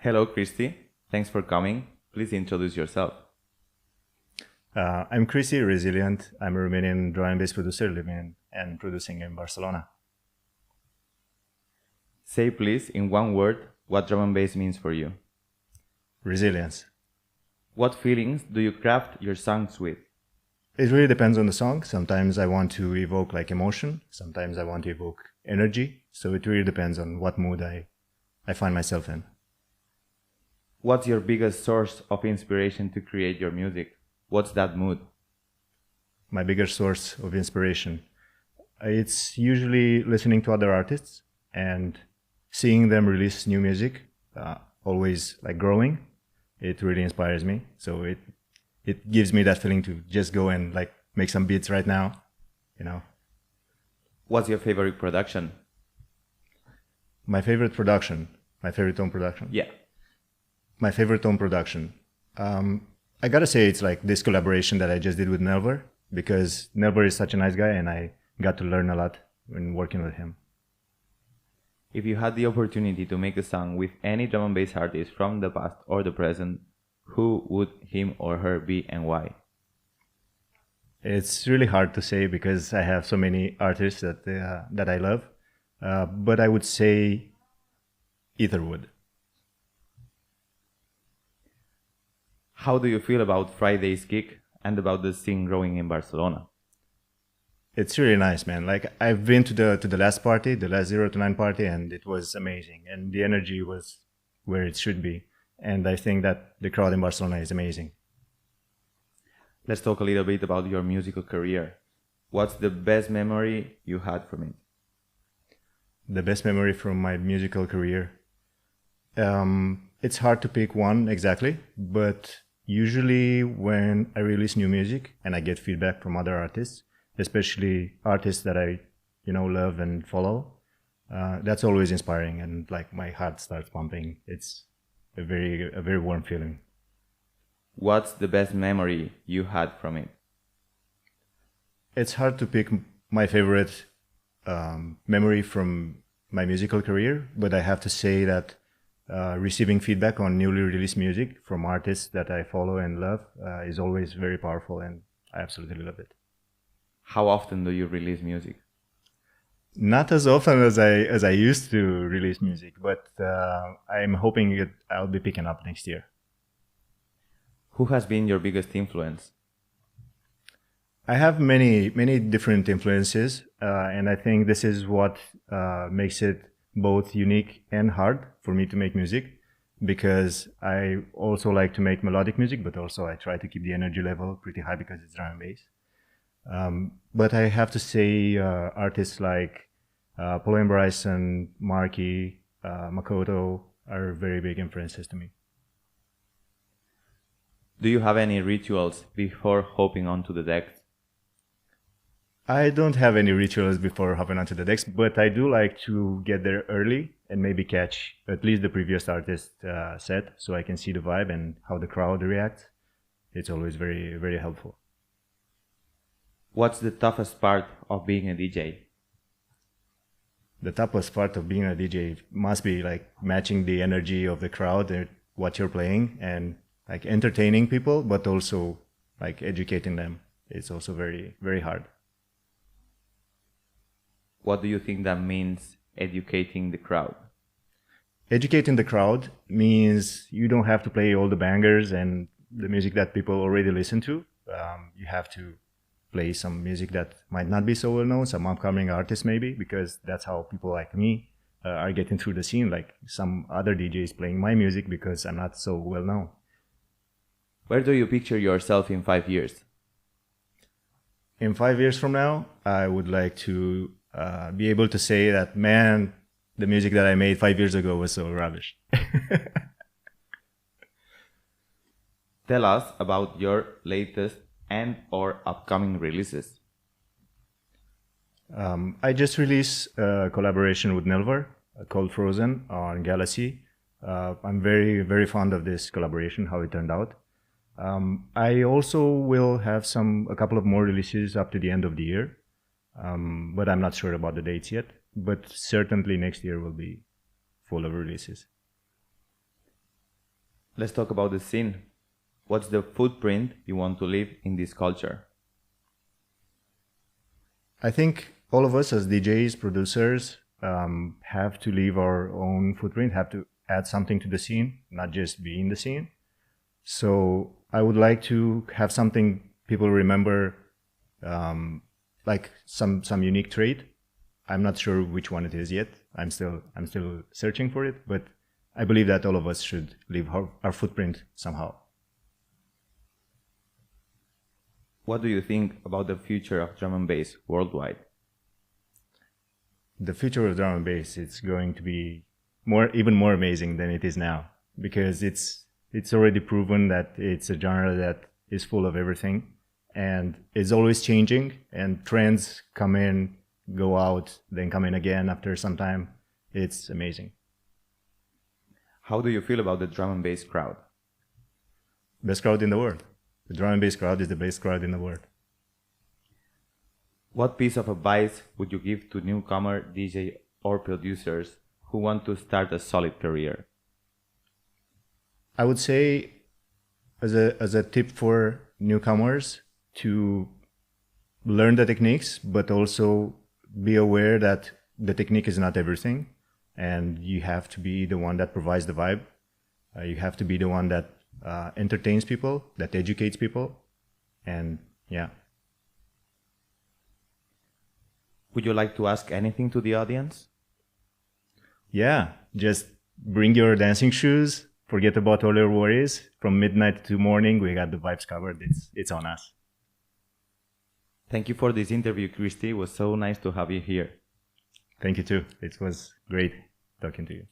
Hello, Cristi. Thanks for coming. Please introduce yourself. I'm Cristi, Rezilient. I'm a Romanian drum and bass producer living and producing in Barcelona. Say, please, in one word, what drum and bass means for you. Resilience. What feelings do you craft your songs with? It really depends on the song. Sometimes I want to evoke emotion. Sometimes I want to evoke energy. So it really depends on what mood I find myself in. What's your biggest source of inspiration to create your music? What's that mood? My biggest source of inspiration. It's usually listening to other artists and seeing them release new music, always growing. It really inspires me. So it gives me that feeling to just go and make some beats right now, What's your favorite production? My favorite production, my favorite home production. Yeah. My favorite home production. I gotta say it's this collaboration that I just did with Nelver, because Nelver is such a nice guy and I got to learn a lot when working with him. If you had the opportunity to make a song with any drum and bass artist from the past or the present, who would him or her be and why? It's really hard to say because I have so many artists that I love, but I would say Etherwood. How do you feel about Friday's gig and about the scene growing in Barcelona? It's really nice, man. I've been to the last party, the last 0 to 9 party, and it was amazing. And the energy was where it should be. And I think that the crowd in Barcelona is amazing. Let's talk a little bit about your musical career. What's the best memory you had from it? The best memory from my musical career. It's hard to pick one exactly, but usually when I release new music and I get feedback from other artists, especially artists that I love and follow, that's always inspiring, and my heart starts pumping. It's a very warm feeling. What's the best memory you had from it? It's hard to pick my favorite memory from my musical career, but I have to say that receiving feedback on newly released music from artists that I follow and love is always very powerful, and I absolutely love it. How often do you release music? Not as often as I used to release music, but I'm hoping I'll be picking up next year. Who has been your biggest influence? I have many different influences, and I think this is what makes it both unique and hard for me to make music, because I also like to make melodic music, but also I try to keep the energy level pretty high because it's drum and bass. But I have to say artists like Polo and Bryson, Marky, Makoto are very big influences to me. Do you have any rituals before hopping onto the deck? I don't have any rituals before hopping onto the decks, but I do like to get there early and maybe catch at least the previous artist set, so I can see the vibe and how the crowd reacts. It's always very helpful. What's the toughest part of being a DJ? The toughest part of being a DJ must be matching the energy of the crowd and what you're playing, and entertaining people, but also educating them. It's also very hard. What do you think that means, educating the crowd? Educating the crowd means you don't have to play all the bangers and the music that people already listen to. You have to play some music that might not be so well known, some upcoming artists maybe, because that's how people like me are getting through the scene, like some other DJs playing my music because I'm not so well known. Where do you picture yourself in 5 years? In 5 years from now, I would like to be able to say that, man, the music that I made 5 years ago was so rubbish. Tell us about your latest and or upcoming releases. I just released a collaboration with Nelver called Frozen on Galaxy. I'm very fond of this collaboration, how it turned out. I also will have a couple of more releases up to the end of the year, but I'm not sure about the dates yet. But certainly next year will be full of releases. Let's talk about the scene. What's the footprint you want to leave in this culture? I think all of us as DJs, producers, have to leave our own footprint, have to add something to the scene, not just be in the scene. So I would like to have something people remember, like some unique trait. I'm not sure which one it is yet. I'm still searching for it, but I believe that all of us should leave our footprint somehow. What do you think about the future of drum and bass worldwide? The future of drum and bass, it's going to be even more amazing than it is now, because it's already proven that it's a genre that is full of everything and is always changing, and trends come in, go out, then come in again after some time. It's amazing. How do you feel about the drum and bass crowd? Best crowd in the world. The drum and bass crowd is the best crowd in the world. What piece of advice would you give to newcomer DJ or producers who want to start a solid career? I would say, as a tip for newcomers, to learn the techniques, but also be aware that the technique is not everything, and you have to be the one that provides the vibe. You have to be the one that entertains people, that educates people, and yeah. Would you like to ask anything to the audience? Yeah, just bring your dancing shoes. Forget about all your worries. From midnight to morning, we got the vibes covered. It's on us. Thank you for this interview, Cristi. It was so nice to have you here. Thank you too. It was great talking to you.